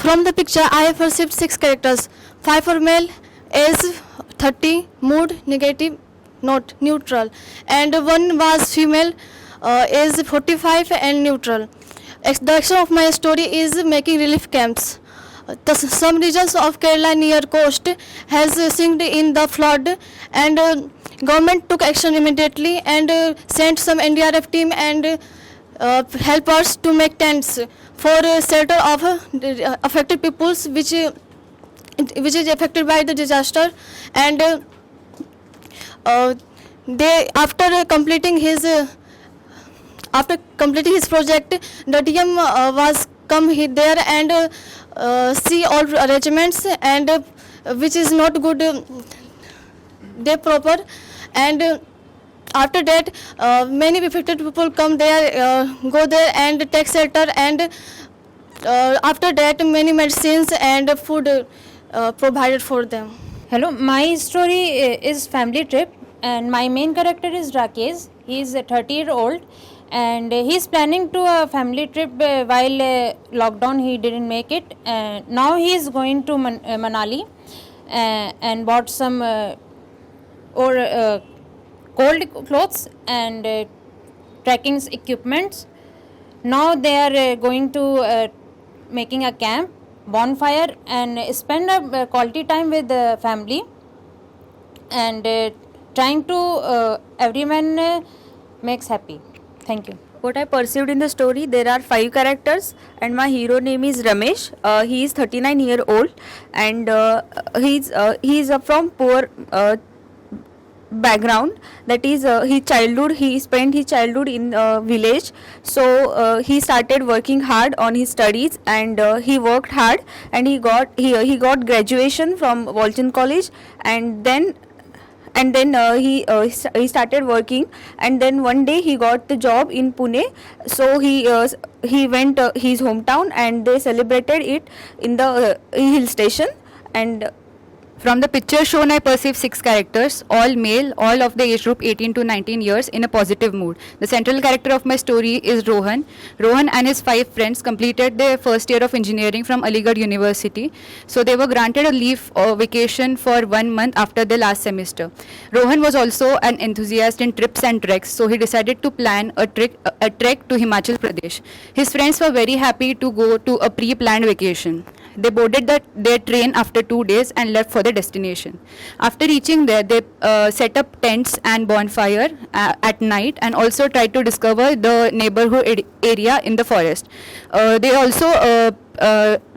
From the picture, I have perceived 6 characters. 5 are male, age 30, mood negative, not neutral, and one was female, age 45 and neutral. The action of my story is making relief camps. Some regions of Kerala near coast has sunk in the flood, and government took action immediately and sent some NDRF team and helpers to make tents for shelter of affected peoples which is affected by the disaster. And they after completing his project, the DM was come there and see all arrangements, and which is not good, they proper. And after that, many affected people come there, go there and take shelter, and after that many medicines and food provided for them. Hello, my story is family trip, and my main character is Rakesh. He is a 30-year-old, and he is planning to a family trip while lockdown. He didn't make it. Now he is going to Manali and bought some cold clothes and trekking equipments. Now they are going to making a camp, bonfire, and spend a quality time with the family, and trying to everyone makes happy. Thank you. What I perceived in the story, there are 5 characters, and my hero name is Ramesh. He is 39-year-old, and he's from poor background. That is, he spent his childhood in village. So he started working hard on his studies, and he worked hard, and he got graduation from Walton College, and then he started working, and then one day he got the job in Pune. So he went his hometown, and they celebrated it in the hill station. And from the picture shown, I perceive 6 characters, all male, all of the age group 18 to 19 years, in a positive mood. The central character of my story is Rohan. Rohan and his 5 friends completed their first year of engineering from Aligarh University. So they were granted a leave or vacation for 1 month after the last semester. Rohan was also an enthusiast in trips and treks, so he decided to plan a trek to Himachal Pradesh. His friends were very happy to go to a pre-planned vacation. They boarded their train after 2 days and left for the destination. After reaching there, they set up tents and bonfire at night, and also tried to discover the neighborhood area in the forest. They also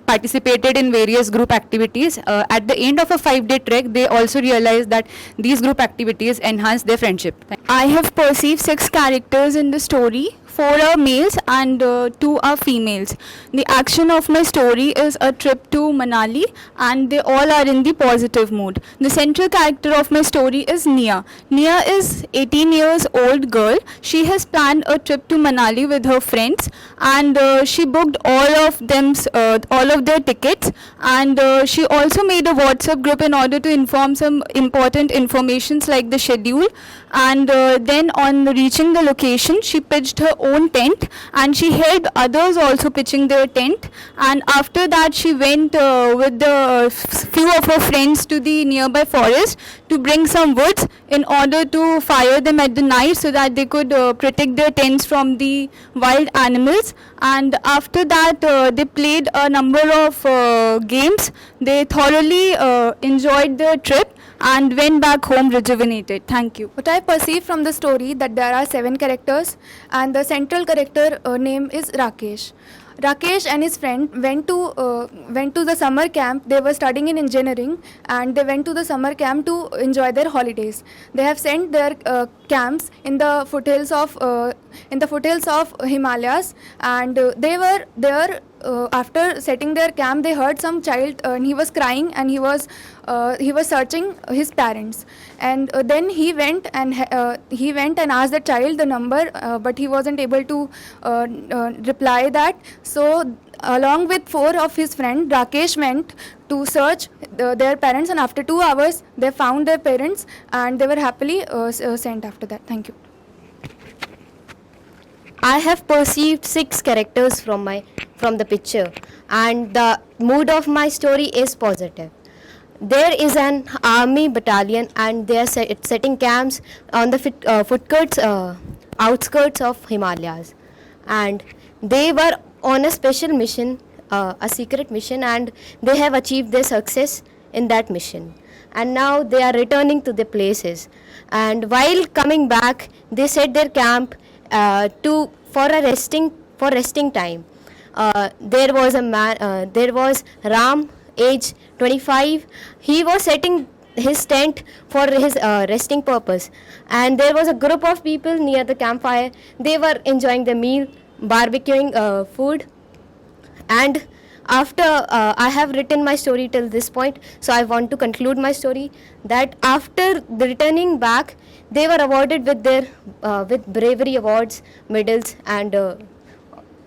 participated in various group activities. At the end of a 5-day trek, they also realized that these group activities enhanced their friendship. I have perceived 6 characters in the story. 4 are males and 2 are females. The action of my story is a trip to Manali, and they all are in the positive mood. The central character of my story is Nia. Nia is 18 years old girl. She has planned a trip to Manali with her friends, and she booked all of their tickets, and she also made a WhatsApp group in order to inform some important informations like the schedule. And then on reaching the location, she pitched her own tent, and she helped others also pitching their tent. And after that, she went with the few of her friends to the nearby forest to bring some woods in order to fire them at the night, so that they could protect their tents from the wild animals. And after that, they played a number of games. They thoroughly enjoyed the trip and went back home rejuvenated. Thank you. What I perceive from the story, that there are 7 characters, and the central character name is Rakesh. Rakesh and his friend went to the summer camp. They were studying in engineering, and they went to the summer camp to enjoy their holidays. They have sent their camps in the foothills of Himalayas, and they were there. After setting their camp, they heard some child, and he was crying, and he was searching his parents. And then he went and asked the child the number, but he wasn't able to reply that. So along with 4 of his friends, Rakesh went to search their parents, and after 2 hours they found their parents, and they were happily sent after that. Thank you. I have perceived 6 characters from the picture, and the mood of my story is positive. There is an army battalion, and they are setting camps on the outskirts of Himalayas, and they were on a special mission, a secret mission, and they have achieved their success in that mission. And now they are returning to their places. And while coming back, they set their camp for resting time. There was Ram, age 25. He was setting his tent for his resting purpose, and there was a group of people near the campfire. They were enjoying the meal, barbecuing food. And after I have written my story till this point, so I want to conclude my story that after the returning back, they were awarded with bravery awards, medals, and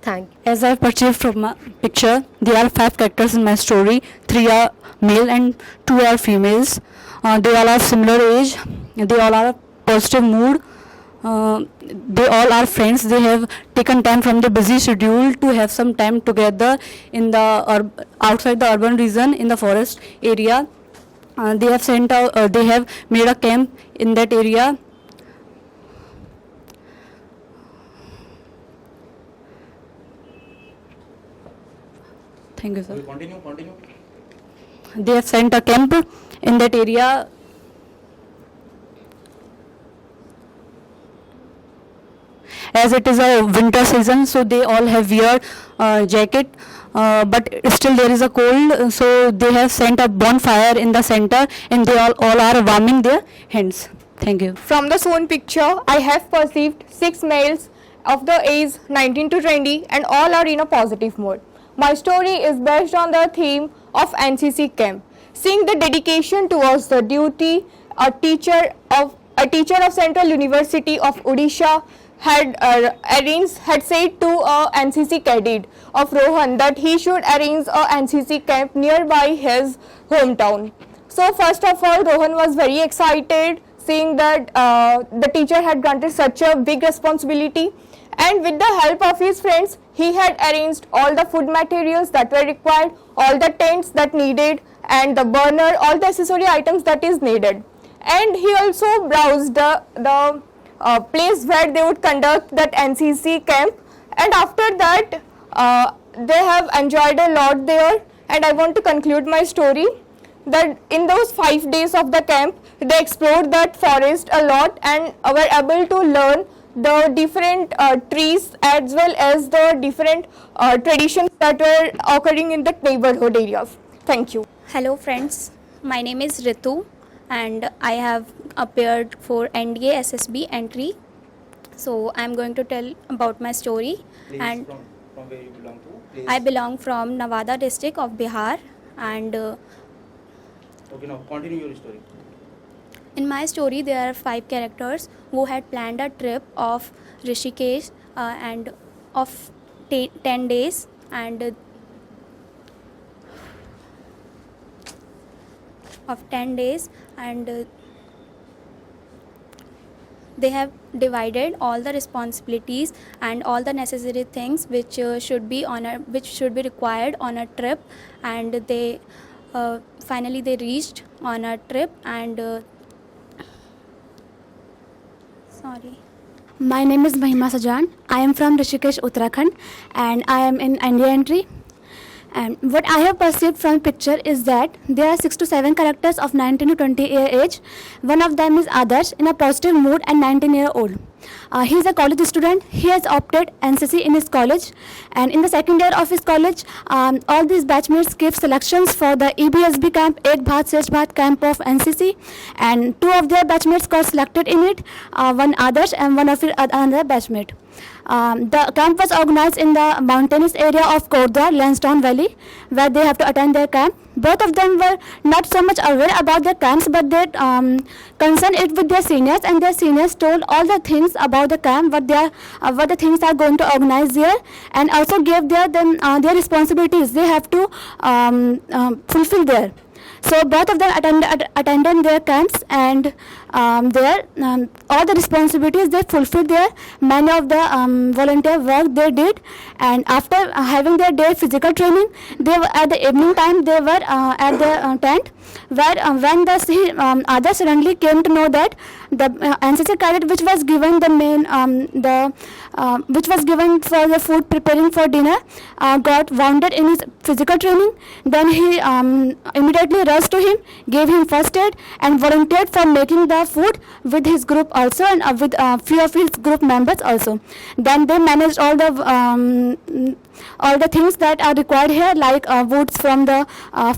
thank you. As I've perceived from my picture, there are 5 characters in my story. 3 are male and 2 are females. They all are similar age. They all are positive mood. They all are friends. They have taken time from the busy schedule to have some time together in the outside the urban region, in the forest area. They have made a camp in that area. Thank you, sir. Continue. They have sent a camp in that area. As it is a winter season, so they all have wear jacket, but still there is a cold, so they have sent a bonfire in the center, and they all are warming their hands. Thank you. From the shown picture, I have perceived 6 males of the age 19 to 20, and all are in a positive mood. My story is based on the theme of NCC camp. Seeing the dedication towards the duty, a teacher of Central University of Odisha had said to a NCC cadet of Rohan that he should arrange a NCC camp nearby his hometown. So first of all, Rohan was very excited seeing that the teacher had granted such a big responsibility, and with the help of his friends, he had arranged all the food materials that were required, all the tents that needed, and the burner, all the accessory items that is needed. And he also browsed the place where they would conduct that NCC camp, and after that they have enjoyed a lot there. And I want to conclude my story that in those 5 days of the camp, they explored that forest a lot and were able to learn the different trees as well as the different traditions that were occurring in the neighborhood areas. Thank you. Hello friends, my name is Ritu and I have appeared for NDA SSB entry. So I am going to tell about my story. Please, and from where you belong to? Please. I belong from Nawada district of Bihar, and Okay, now continue your story. in my story there are 5 characters who had planned a trip of Rishikesh and of 10 days, and they have divided all the responsibilities and all the necessary things which should be required on a trip, and they finally they reached on a trip. And My name is Mahima Sajan. I am from Rishikesh, Uttarakhand, and I am in India entry. And what I have perceived from picture is that there are 6 to 7 characters of 19 to 20 year age. One of them is Adarsh, in a positive mood and 19-year-old. He is a college student. He has opted NCC in his college, and in the second year of his college, all these batchmates gave selections for the EBSB camp, Ek Bhaat Shreshth Bhaat camp of NCC, and 2 of their batchmates got selected in it, one Adarsh and one of another batchmate. The camp was organized in the mountainous area of Kordwar, Lansdowne Valley, where they have to attend their camp. Both of them were not so much aware about their camps, but they concerned it with their seniors, and their seniors told all the things about the camp, what the things are going to organize there, and also gave their responsibilities they have to fulfill there. So both of them attended their camps, and there all the responsibilities they fulfilled there. Many of the volunteer work they did, and after having their day physical training, they were at the evening time they were at the tent, where when the others suddenly came to know that the NCC cadet which was given the main which was given for the food preparing for dinner got wounded in his physical training. Then he immediately rushed to him, gave him first aid, and volunteered for making the food with his group also, and with few of his group members also. Then they managed all the things that are required here, like woods from the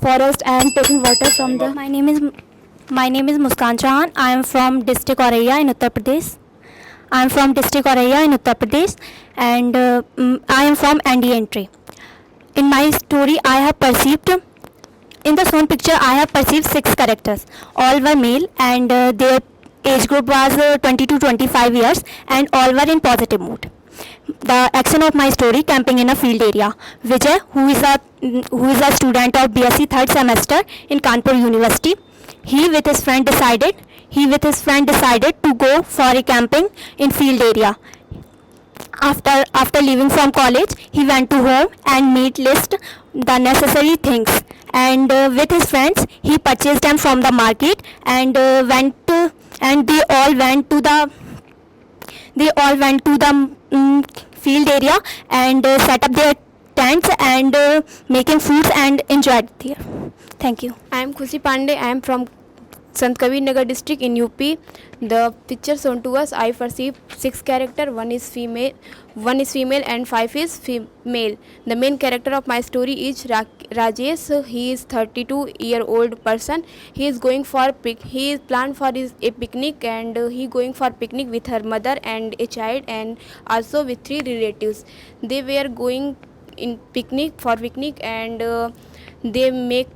forest and taking water from the. My name is Muskan Chauhan. I am from district Auraiya in Uttar Pradesh. And I am from ND entry. In my story, in the shown picture, I have perceived 6 characters. All were male, and their age group was 20 to 25 years, and all were in positive mood. The action of my story: camping in a field area. Vijay, who is a student of BSc 3rd semester in Kanpur University, he with his friend decided to go for a camping in field area. After leaving from college, he went to home and made list the necessary things, and with his friends he purchased them from the market, and they all went to the field area and set up their tents and making foods and enjoyed there. Thank you. I am Khushi Pandey. I am from Sant Kabir Nagar district in UP. The picture shown to us, I perceive 6 characters. One is female, and 5 is male. The main character of my story is Rajesh. He is 32-year-old person. He is going for he is planned for a picnic, and he going for picnic with her mother and a child, and also with 3 relatives. They were going in picnic, and they make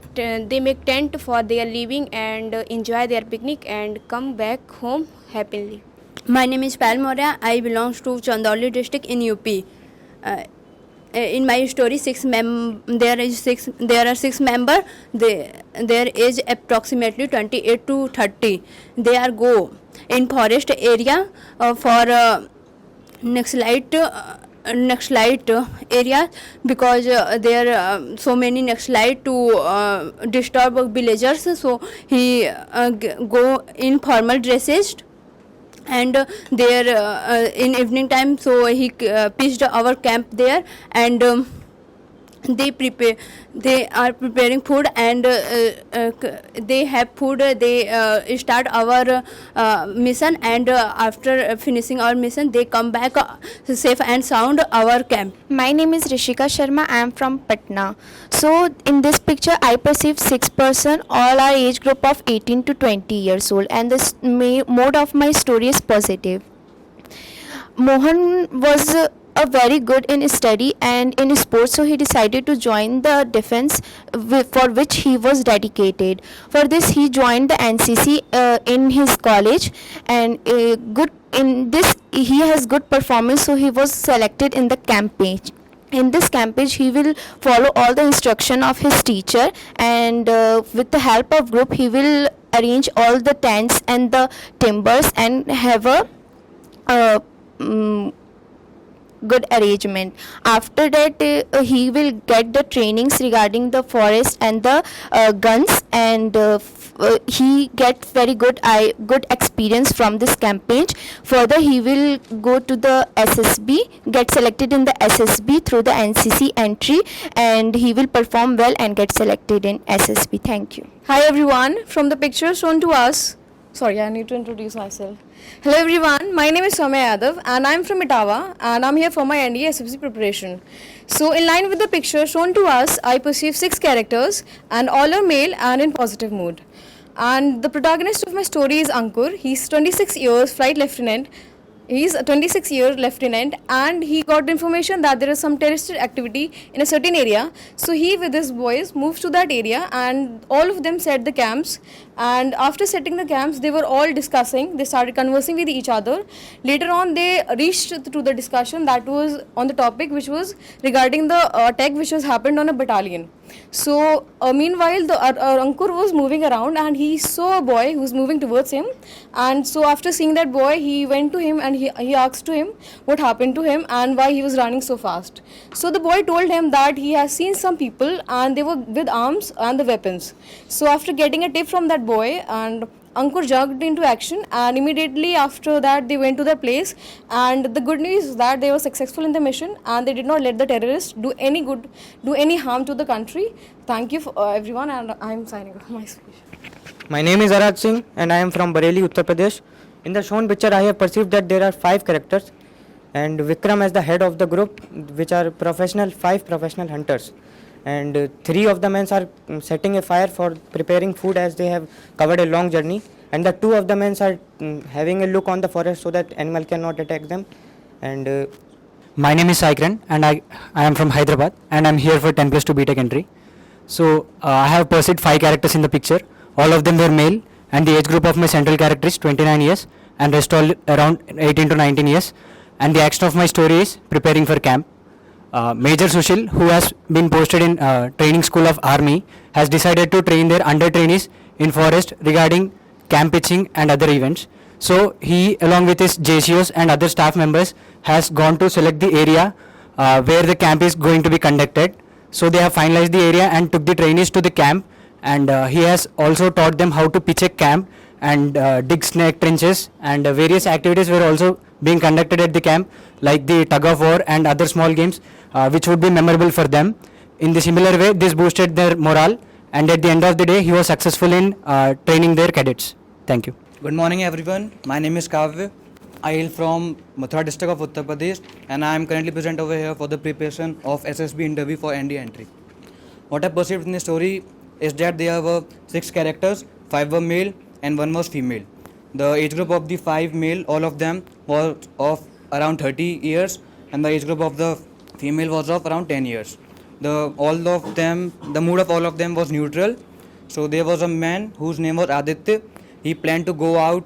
tent for their living and enjoy their picnic and come back home happily. My name is Payal Maurya. I belong to Chandauli district in UP. In my story, there are 6 members. Their age approximately 28 to 30. They are go in forest area for Naxalite area, because there are so many Naxalite to disturb villagers. So he go in formal dresses, and there in evening time, so he pitched our camp there, and they are preparing food, and they have food. They start our mission, and after finishing our mission, they come back safe and sound our camp. My name is Rishika Sharma. I am from Patna. So in this picture, I perceive 6 persons. All are age group of 18 to 20 years old, and the mode of my story is positive. Mohan was a very good in study and in sports, so he decided to join the defense, for which he was dedicated. For this, he joined the NCC in his college, and he has good performance, so he was selected in the campaign. In this campaign, he will follow all the instruction of his teacher, and with the help of group, he will arrange all the tents and the timbers and have a good arrangement. After that, he will get the trainings regarding the forest and the guns, and he gets very good experience from this campaign. Further, he will go to the SSB, get selected in the SSB through the NCC entry, and he will perform well and get selected in SSB. Thank you. Hi everyone, from the picture shown to us, sorry, I need to introduce myself. Hello everyone, my name is Soumya Yadav and I am from Itawa, and I am here for my NDA SFC preparation. So in line with the picture shown to us, I perceive 6 characters, and all are male and in positive mood. And the protagonist of my story is Ankur. He's 26 years flight lieutenant. He's a 26-year lieutenant, and he got information that there is some terrorist activity in a certain area. So he with his boys moved to that area, and all of them set the camps, And after setting the camps, they were all discussing. They started conversing with each other. Later on, they reached to the discussion that was on the topic, which was regarding the attack which was happened on a battalion. So meanwhile, the Ankur was moving around and he saw a boy who was moving towards him. And so after seeing that boy, he went to him and he asked to him what happened to him and why he was running so fast. So the boy told him that he has seen some people and they were with arms and the weapons. So after getting a tip from that boy, and Ankur jumped into action, and immediately after that they went to their place. And the good news is that they were successful in the mission and they did not let the terrorists do any harm to the country. Thank you for, everyone, and I am signing off my speech. My name is Araj Singh and I am from Bareilly, Uttar Pradesh. In the shown picture, I have perceived that there are 5 characters, and Vikram as the head of the group, which are 5 professional hunters. And 3 of the men are setting a fire for preparing food, as they have covered a long journey, and the 2 of the men are having a look on the forest so that animal cannot attack them. And my name is Saikran and I am from Hyderabad and I am here for 10+2 BTech entry. So I have perceived 5 characters in the picture. All of them were male, and the age group of my central character is 29 years and rest all around 18 to 19 years. And the action of my story is preparing for camp. Major Sushil, who has been posted in training school of army, has decided to train their under trainees in forest regarding camp pitching and other events. So he, along with his JCOs and other staff members, has gone to select the area where the camp is going to be conducted. So they have finalized the area and took the trainees to the camp, and he has also taught them how to pitch a camp and dig snake trenches, and various activities were also being conducted at the camp, like the tug of war and other small games which would be memorable for them. In the similar way, this boosted their morale, and at the end of the day he was successful in training their cadets. Thank you. Good morning everyone, my name is Kavya. I hail from Mathura district of Uttar Pradesh and I am currently present over here for the preparation of SSB interview for ND entry. What I perceived in the story is that there were 6 characters, 5 were male and 1 was female. The age group of the 5 male, all of them was of around 30 years, and the age group of the female was of around 10 years. The mood of all of them was neutral. So there was a man whose name was Aditya. He planned to go out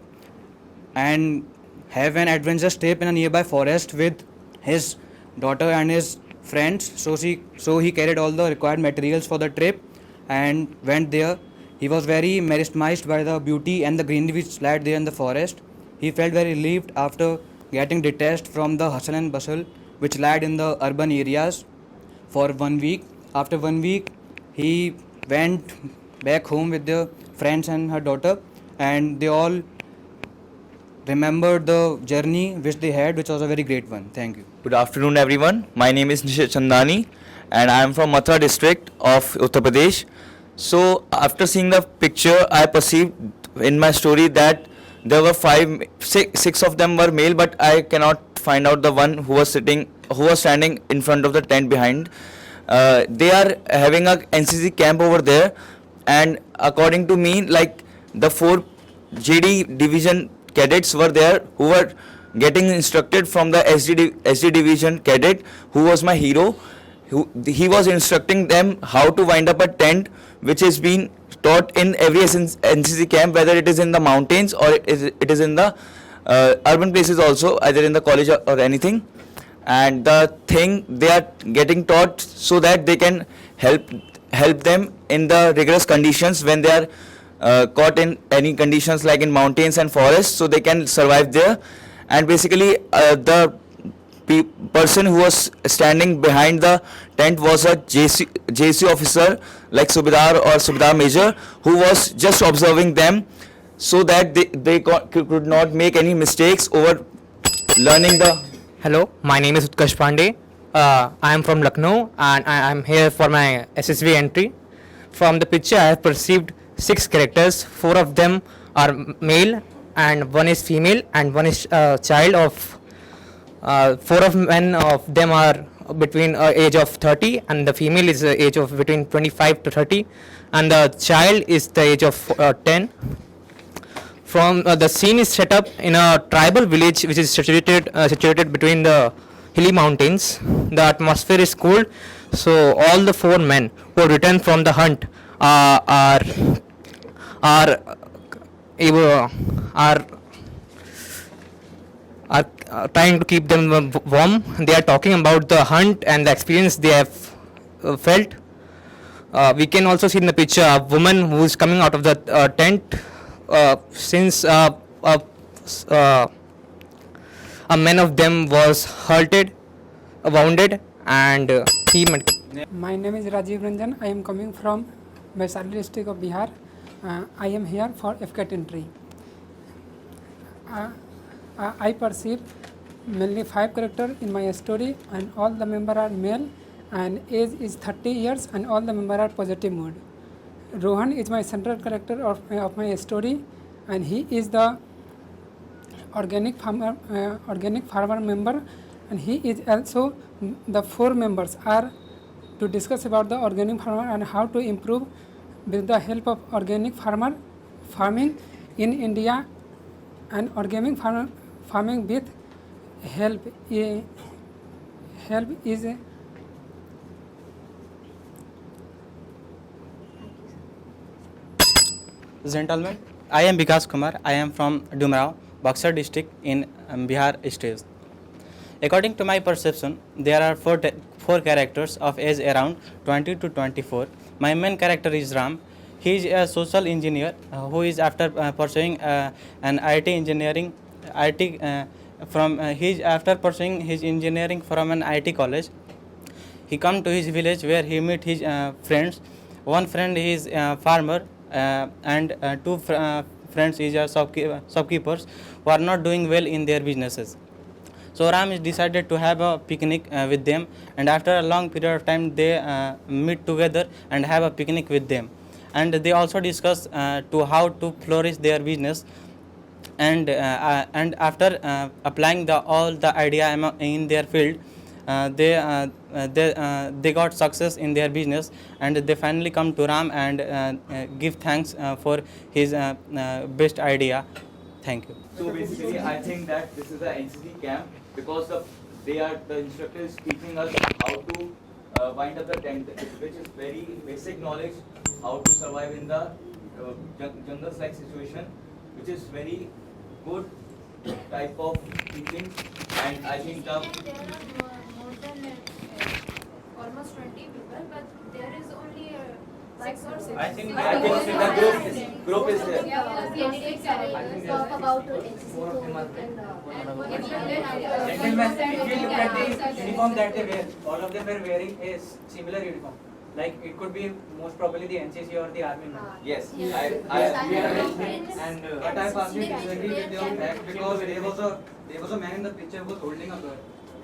and have an adventurous trip in a nearby forest with his daughter and his friends. So he carried all the required materials for the trip and went there. He was very mesmerized by the beauty and the greenery which lay there in the forest. He felt very relieved after getting detached from the hustle and bustle which lay in the urban areas for 1 week. After 1 week, he went back home with their friends and her daughter, and they all remembered the journey which they had, which was a very great one. Thank you. Good afternoon everyone. My name is Nishit Chandani and I am from Mathura district of Uttar Pradesh. So after seeing the picture, I perceived in my story that there were 6 of them were male, but I cannot find out the one who was standing in front of the tent behind. They are having a NCC camp over there, and according to me, like the 4 JD division cadets were there who were getting instructed from the SD division cadet who was my hero. He was instructing them how to wind up a tent, which is being taught in every NCC camp, whether it is in the mountains or it is in the urban places also, either in the college or anything. And the thing they are getting taught so that they can help them in the rigorous conditions when they are caught in any conditions like in mountains and forests, so they can survive there. And basically the person who was standing behind the tent was a JC officer like Subedar or Subedar Major, who was just observing them so that they could not make any mistakes over learning the... Hello, my name is Utkarsh Pandey. I am from Lucknow and I am here for my SSV entry. From the picture I have perceived 6 characters. 4 of them are male and 1 is female and 1 is child of 4 of them are between age of 30 and the female is age of between 25 to 30 and the child is the age of 10. From the scene is set up in a tribal village which is situated between the hilly mountains. The atmosphere is cold, so all the 4 men who returned from the hunt are are are trying to keep them warm. They are talking about the hunt and the experience they have felt. We can also see in the picture a woman who is coming out of the tent since a man of them was wounded, and he. My name is Rajiv Ranjan. I am coming from Vaishali district of Bihar. I am here for FCAT entry. I perceive mainly 5 characters in my story, and all the members are male, and age is 30 years, and all the members are positive mood. Rohan is my central character of my story, and he is the organic farmer member, and he is also the 4 members are to discuss about the organic farmer and how to improve with the help of organic farming in India, and organic farming with help is Gentlemen, I am Vikas Kumar. I am from Dumrao, Buxar district in Bihar state. According to my perception, there are four characters of age around 20 to 24. My main character is Ram. He is a social engineer who is after pursuing an IT engineering. He is after pursuing his engineering from an IT college. He come to his village where he meet his friends. One friend is a farmer, and 2 friends is a shopkeepers who are not doing well in their businesses. So Ram is decided to have a picnic with them, and after a long period of time they meet together and have a picnic with them, and they also discuss to how to flourish their business, and after applying all the idea in their field, they got success in their business, and they finally come to Ram and give thanks for his best idea. Thank you. So basically, I think that this is the NCC camp because the instructor is teaching us how to wind up the tent, which is very basic knowledge, how to survive in the jungle-like situation, which is very good type of teaching, and I think there are more than almost 20 people, but there is only 6 or 7. I think the group is there. Talk about Gentlemen, if you look at the uniform that they wear, all of them were wearing a similar uniform. Like it could be most probably the NCC or the army. Yes. And But I partially disagree with your fact because there was a man in the picture who was holding a gun.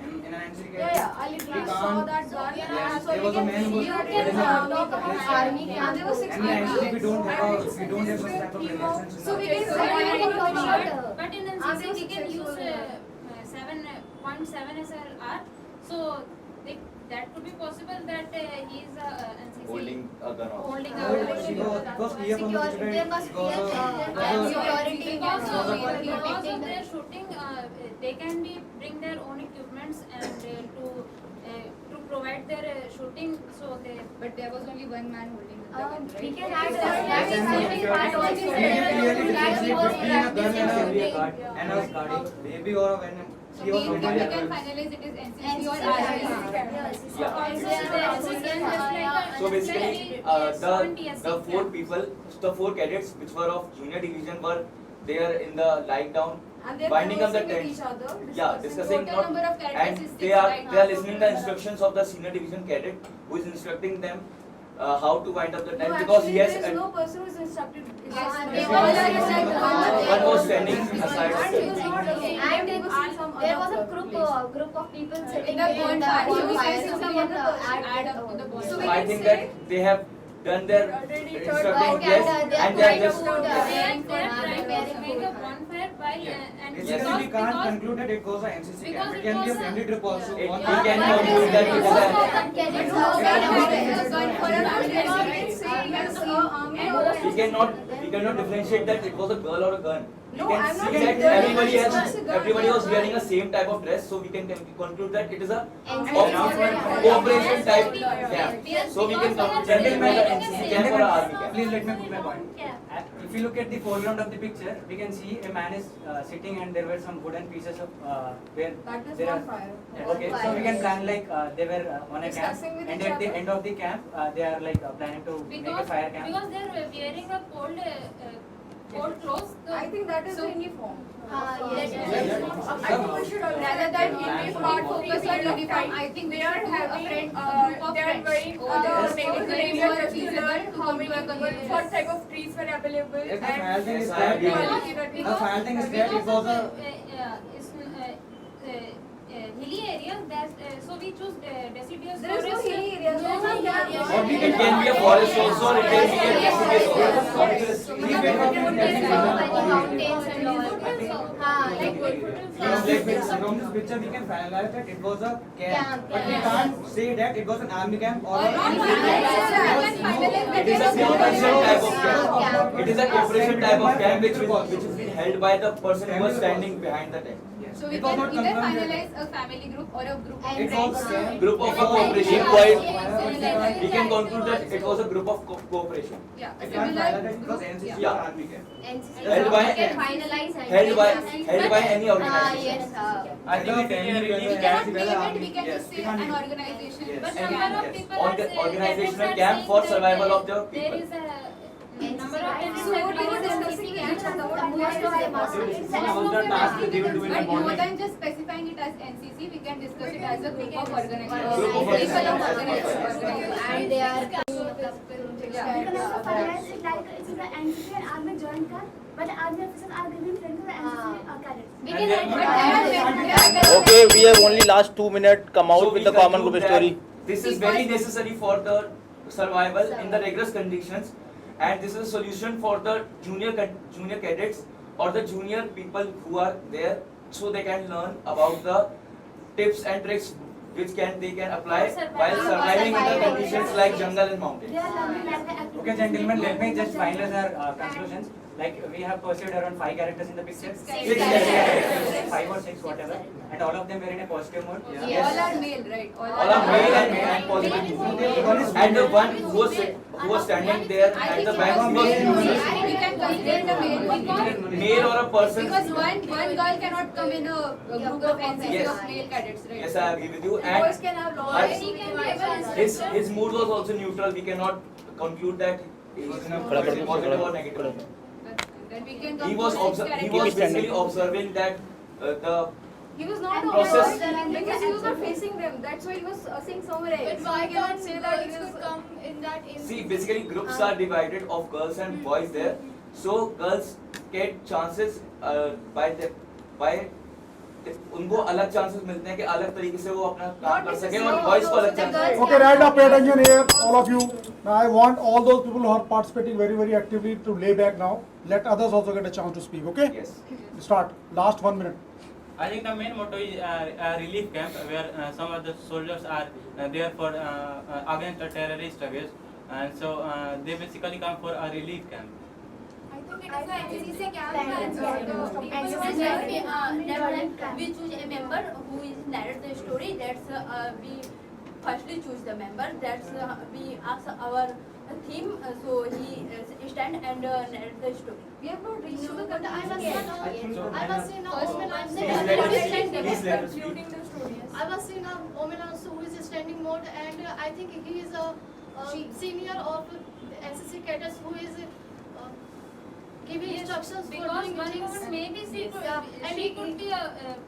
In an NCC camp, I literally saw that gun. Yes, there was a man who was holding a gun. Army camp. There were 6 And in NCC we don't have such type of relations. So we can survive. But in NCC we can use 7.7 SLR. So that could be possible that he is NCC Holding a gun. Holding a gun. Because clear from the picture There must be a security. Because of their shooting, they can bring their own equipments and to provide their shooting. So they. But there was only one man holding the gun, right? We can add that also. and a guard, maybe or when he was We can finalize it is NCC or RRB. So basically, the 4 cadets which were of junior division were there in the light down, winding up the tent. Yeah, discussing not, and they are listening the instructions of the senior division cadet who is instructing them how to wind up the tent because he has. There is no person who is instructed. One was standing aside. And there was a group of people sitting in the bonfire. So I think that they have done their instructing, yes, and they are just. Yes, we can't conclude that it was a NCC camp. It can be a friendly trip also. We can conclude that it was we cannot differentiate that it was a girl or a gun. we can see that everybody was wearing the same type of dress, so we can conclude that it is a cooperation type camp. So we can conclude the NCC camp or army camp. Please let me put my point. If you look at the foreground of the picture, we can see a man is sitting and there were some wooden pieces of where there are okay. So we can plan like they were on a camp, and at the end of the camp they are like planning to make a fire camp. Because they are wearing a cold clothes. I think that is the uniform. Yes. I think we should rather than not focus on uniform. I think they are having they are wearing what type of trees were available. Yes, the final thing is that it was a hilly areas that so we choose deciduous There is no forest. hilly areas. It can be a forest also, or it can be a deciduous forest. Mountains and all. From this picture we can finalize that it was a camp, but we can't say that it was an army camp or It is a cooperation type of camp. It is a cooperation type of camp which is being held by the person who was standing behind the tent. So we can either finalize a family group or a group of It friends. was group of a cooperation. We can conclude that it was a group of cooperation. Yeah, a we can't similar finalize it was group. NCC or Yeah. army camp. Held by any organization. I think we can We cannot name it, we can just say an organization. Yes. But number of people are Organizational camp for survival of the there people. is a number of So what we were discussing camps and most of them are But more than just specifying it as NCC, we can discuss it as a group of organizations. Group of People of organizations. And they are Yeah. NCC and army joint camp, but the army officers are giving training to the NCC cadets. Okay, we have only last 2 minutes. Come out So with we the common conclude group that story. This is very necessary for the survival in the rigorous conditions, and this is a solution for the junior cadets or the junior people who are there, so they can learn about the tips and tricks which they can apply while surviving in the conditions like jungle and mountains. Okay, gentlemen, let me just finalize our conclusions. Like we have pursued around 5 characters in the picture. 6 characters. 5 or 6, whatever, and all of them were in a positive mood. All are male, right? All are male and positive. And the one who was standing there at the back We was can consider the male because male or a person. one girl cannot come in a group of NCC Yes. of male cadets, right? Yes, I agree with you. Boys can have laws. His mood was also neutral. We cannot conclude that he was positive or negative. Then we can He was basically observing that the He was not process. because he was not facing them. That's why he was saying somewhere else. But why can't say that he could come in that See, basically groups are divided of girls and boys there. So girls get chances by उनको अलग chances मिलते हैं कि अलग तरीके से वो अपना काम कर सकें और boys को अलग chances. Okay, right now pay attention here, all of you. Now I want all those people who are participating very, very actively to lay back now. Let others also get a chance to speak, okay? Yes. Start. Last 1 minute. I think the main motto is a relief camp where some of the soldiers are there for against the terrorist struggles, and so they basically come for a relief camp. I think it is a NCC camp We choose a member who is narrate the story. That's we firstly choose the member. That's we ask our theme. So he stand and narrate the story. We have not reached to the But I was conclusion. I was seeing a woman Please let us speak. Concluding the story. Yes. I was seeing a woman also who is standing mode, and I think he is a senior of NCC cadets who is giving instructions for Because doing one things. woman maybe she could be a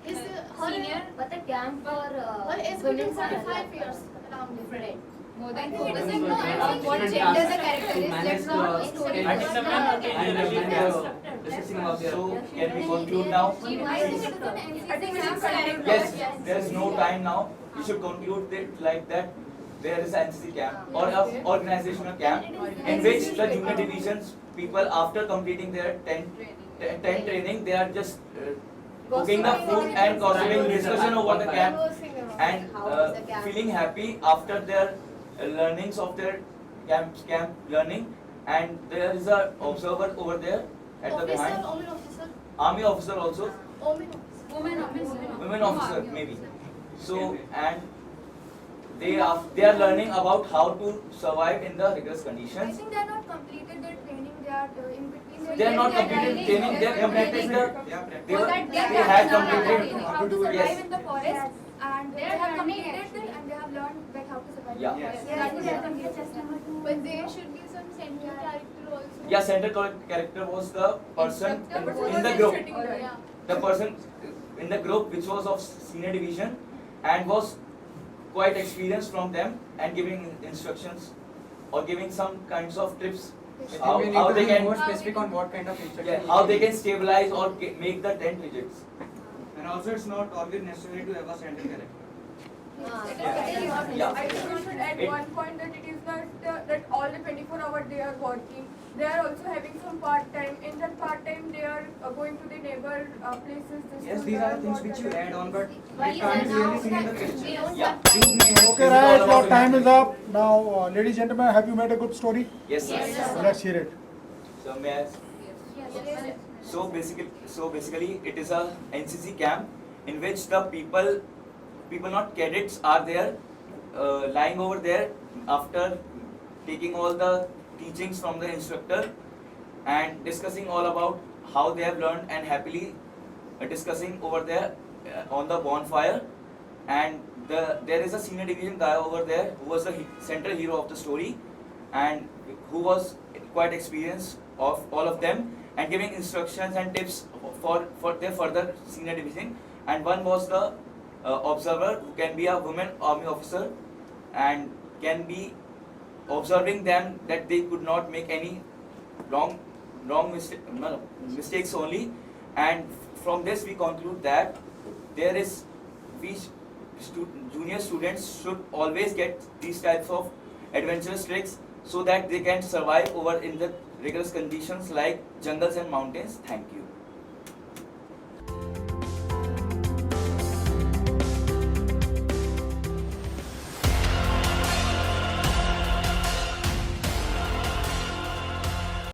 His senior. but the camp for her is between 45 years around different. More than focusing on what gender the character is. Let's not story. I think the main motto is relief camp. So can we conclude now? I think it's correct. Yes, there is no time now. We should conclude it like that. There is an NCC camp or an organizational camp in which the junior divisions people after completing their tent training, they are just cooking the food and gossiping discussion over the camp and feeling happy after their learnings of their camp learning, and there is a observer over there at the behind. Officer, army officer also, Women officer maybe. So and they are learning about how to survive in the rigorous I conditions. think they are not completed their training. They are in between. They are not completed training. They are completed they had completed how to survive yes. in the forest, and they have completed it and they have learned like how to survive Yeah. in the forest. Yes. But there should be some central character also. Yeah, central character was the person in the group. The person in the group which was of senior division and was quite experienced from them and giving instructions or giving some kinds of tips how they can more specific on what kind of instruction. how they can stabilize or make the tent rigid. And also it's not always necessary to have a central character. Yeah. I think we should add one point that it is not that all the 24 hours they are working. They are also having some part time. In that part time, they are going to the neighbor places. Yes, these are the things which you add on, but we can't really see in the picture. Yeah. You may have Okay, Raj, your time is up. Now, ladies and gentlemen, have you made a good story? Yes, sir. Let's hear it. So may I? So basically, it is a NCC camp in which the people not cadets are there, lying over there after taking all the teachings from the instructor and discussing all about how they have learned and happily discussing over there on the bonfire. And there is a senior division guy over there who was the central hero of the story and who was quite experienced of all of them and giving instructions and tips for their further senior division. And one was the observer, who can be a woman army officer and can be observing them that they could not make any mistakes only. And from this we conclude that junior students should always get these types of adventurous tricks so that they can survive over in the rigorous conditions like jungles and mountains. Thank you.